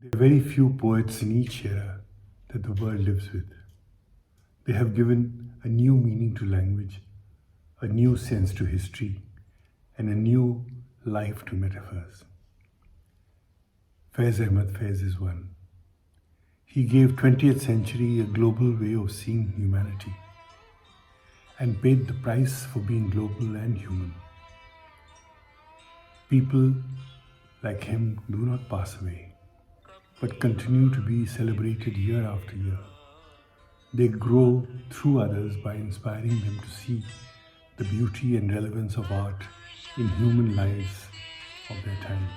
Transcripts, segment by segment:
There are very few poets in each era that the world lives with. They have given a new meaning to language, a new sense to history, and a new life to metaphors. Faiz Ahmad Faiz is one. He gave 20th century a global way of seeing humanity and paid the price for being global and human. People like him do not pass away, but continue to be celebrated year after year. They grow through others by inspiring them to see the beauty and relevance of art in human lives of their times.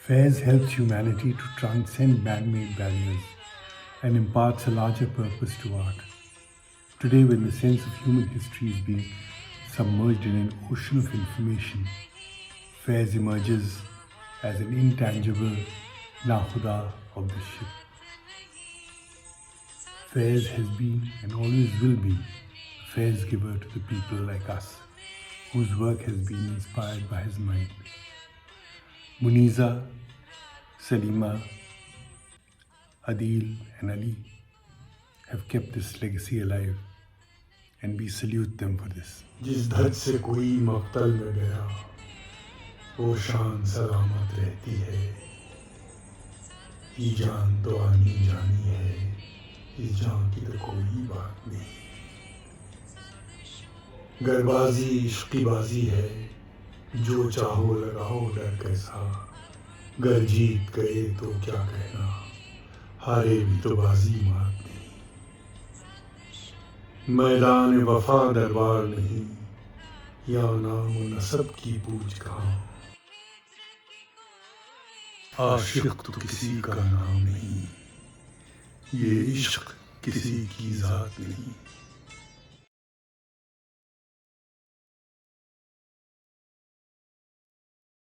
Faiz helps humanity to transcend man-made barriers and imparts a larger purpose to art. Today, when the sense of human history is being submerged in an ocean of information, Faiz emerges as an intangible Nakhuda of the ship. Faiz has been and always will be a Faiz giver to the people like us, whose work has been inspired by his mind. Muniza, Salima, Adil and Ali have kept this legacy alive, and we salute them for this. जिस धज से कोई मक्तल में गया वो शान सलामत रहती है, ये जान तो आनी जानी है, इस जान की तो कोई बात नहीं। गरबाजी इश्की बाजी है, जो चाहो लगाओ डर कैसा, गर जीत गए तो क्या कहना, हारे भी तो बाजी मात नहीं। मैदान वफा दरबार नहीं, या नाम व नसब की पूछ कहाँ, आशिक तो किसी का नाम नहीं, ये इश्क किसी की जात नहीं।